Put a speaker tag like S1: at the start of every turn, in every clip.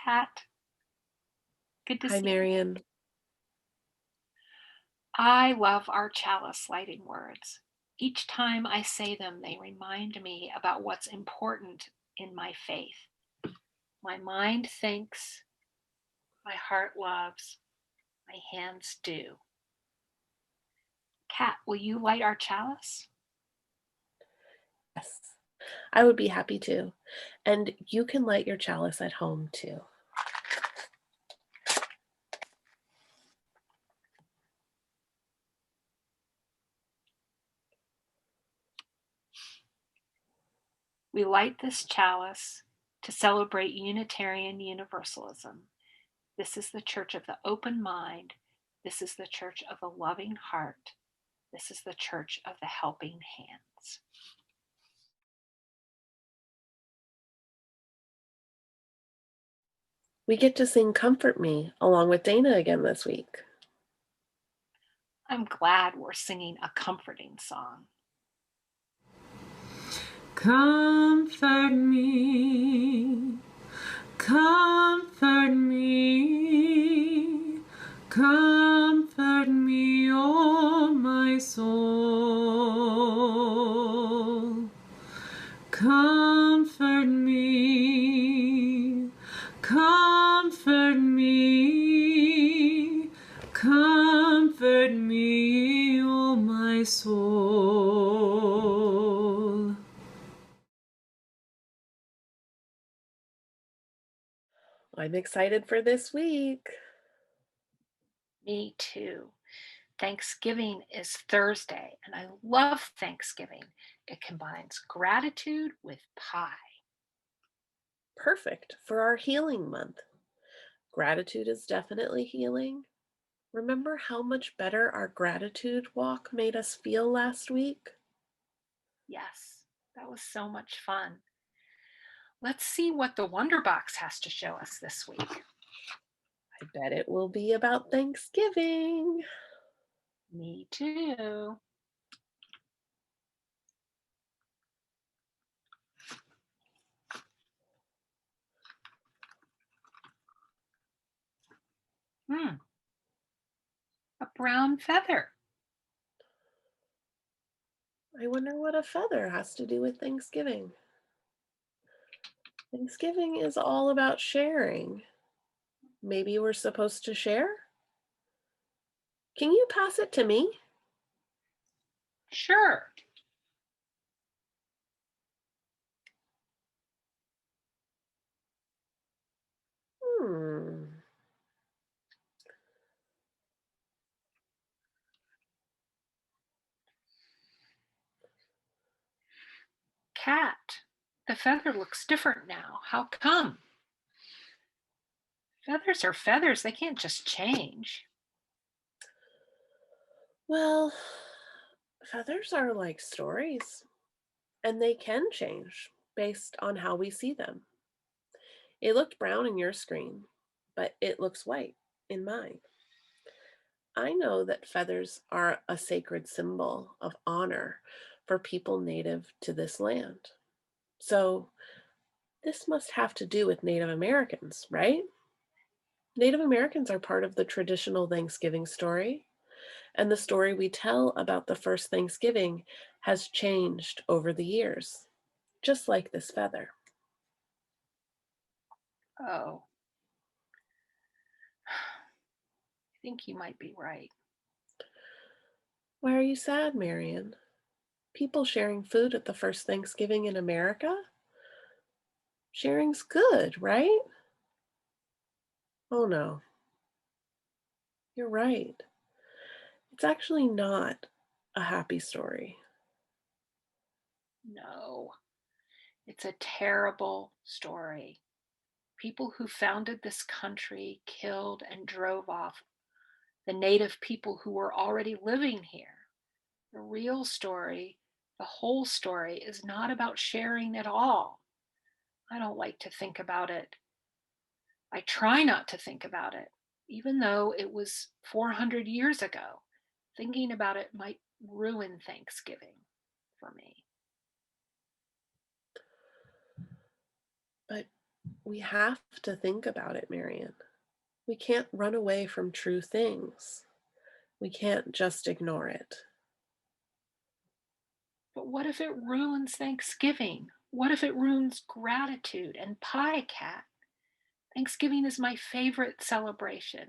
S1: Kat. Good to
S2: Hi,
S1: see you.
S2: Marion.
S1: I love our chalice lighting words. Each time I say them, they remind me about what's important in my faith. My mind thinks, my heart loves, my hands do. Kat, will you light our chalice?
S2: Yes, I would be happy to. And you can light your chalice at home too.
S1: We light this chalice to celebrate Unitarian Universalism. This is the church of the open mind. This is the church of the loving heart. This is the church of the helping hands.
S2: We get to sing Comfort Me along with Dana again this week.
S1: I'm glad we're singing a comforting song.
S3: Comfort me, comfort me, comfort me, oh my soul. Comfort me, comfort me, comfort me, oh my soul.
S2: I'm excited for this week.
S1: Me too. Thanksgiving is Thursday, and I love Thanksgiving. It combines gratitude with pie.
S2: Perfect for our healing month. Gratitude is definitely healing. Remember how much better our gratitude walk made us feel last week?
S1: Yes, that was so much fun. Let's see what the Wonderbox has to show us this week.
S2: I bet it will be about Thanksgiving.
S1: Me too. A brown feather.
S2: I wonder what a feather has to do with Thanksgiving. Thanksgiving is all about sharing. Maybe we're supposed to share? Can you pass it to me?
S1: Sure.
S2: Hmm.
S1: Cat. The feather looks different now. How come? Feathers are feathers. They can't just change.
S2: Well, feathers are like stories, and they can change based on how we see them. It looked brown in your screen, but it looks white in mine. I know that feathers are a sacred symbol of honor for people native to this land. So, this must have to do with Native Americans, right? Native Americans are part of the traditional Thanksgiving story, and the story we tell about the first Thanksgiving has changed over the years, just like this feather.
S1: Oh, I think you might be right.
S2: Why are you sad, Marion? People sharing food at the first Thanksgiving in America? Sharing's good, right? Oh no, you're right. It's actually not a happy story.
S1: No, it's a terrible story. People who founded this country killed and drove off the native people who were already living here. The real story, the whole story, is not about sharing at all. I don't like to think about it. I try not to think about it, even though it was 400 years ago. Thinking about it might ruin Thanksgiving for me.
S2: But We have to think about it, Marion. We can't run away from true things. We can't just ignore it.
S1: But what if it ruins Thanksgiving? What if it ruins gratitude and pie cat? Thanksgiving is my favorite celebration.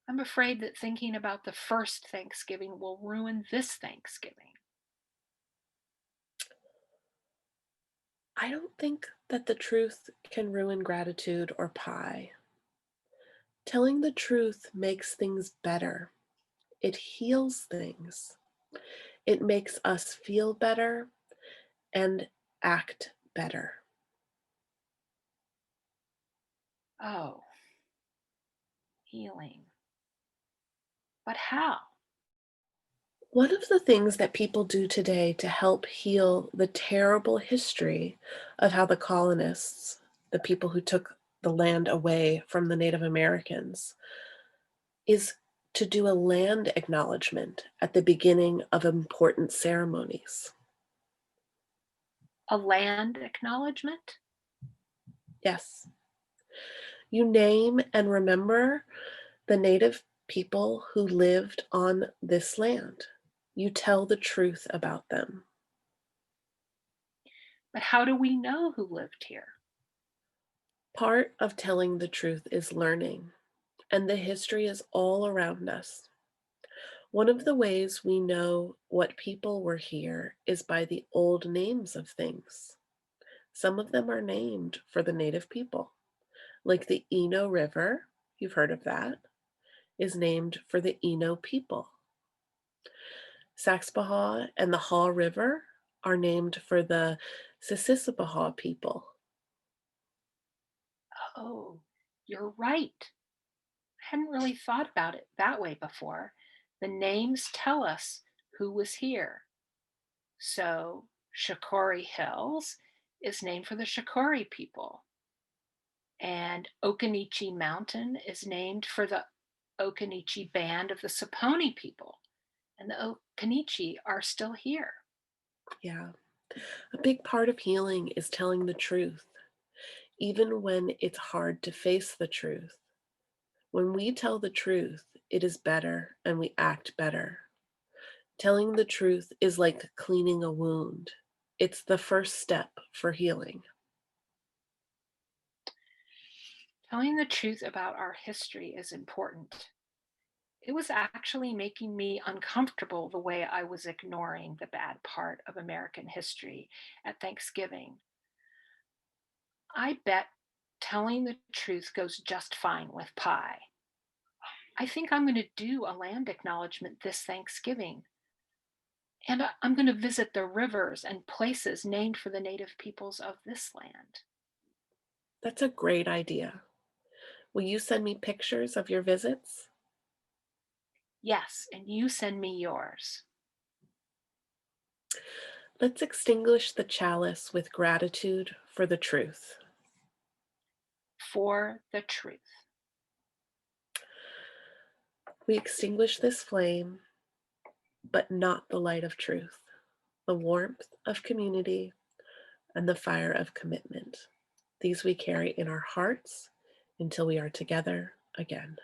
S1: I'm afraid that thinking about the first Thanksgiving will ruin this Thanksgiving.
S2: I don't think that the truth can ruin gratitude or pie. Telling the truth makes things better. It heals things. It makes us feel better and act better.
S1: Oh, healing. But how?
S2: One of the things that people do today to help heal the terrible history of how the colonists, the people who took the land away from the Native Americans, is to do a land acknowledgement at the beginning of important ceremonies.
S1: A land acknowledgement?
S2: Yes, you name and remember the Native people who lived on this land. You tell the truth about them.
S1: But how do we know who lived here?
S2: Part of telling the truth is learning, and the history is all around us. One of the ways we know what people were here is by the old names of things. Some of them are named for the Native people, like the Eno River, you've heard of that, is named for the Eno people. Saxbahaw and the Haw River are named for the Sississippihaw people.
S1: Oh, you're right. I hadn't really thought about it that way before. The names tell us who was here. So, Shakori Hills is named for the Shakori people, and Okanichi Mountain is named for the Okanichi band of the Saponi people, and the Okanichi are still here.
S2: Yeah, a big part of healing is telling the truth, even when it's hard to face the truth. When we tell the truth, it is better and we act better. Telling the truth is like cleaning a wound. It's the first step for healing.
S1: Telling the truth about our history is important. It was actually making me uncomfortable the way I was ignoring the bad part of American history at Thanksgiving. I bet telling the truth goes just fine with pie. I think I'm going to do a land acknowledgement this Thanksgiving. And I'm going to visit the rivers and places named for the native peoples of this land.
S2: That's a great idea. Will you send me pictures of your visits?
S1: Yes, and you send me yours.
S2: Let's extinguish the chalice with gratitude for the truth.
S1: For the truth.
S2: We extinguish this flame, but not the light of truth, the warmth of community, and the fire of commitment. These we carry in our hearts until we are together again.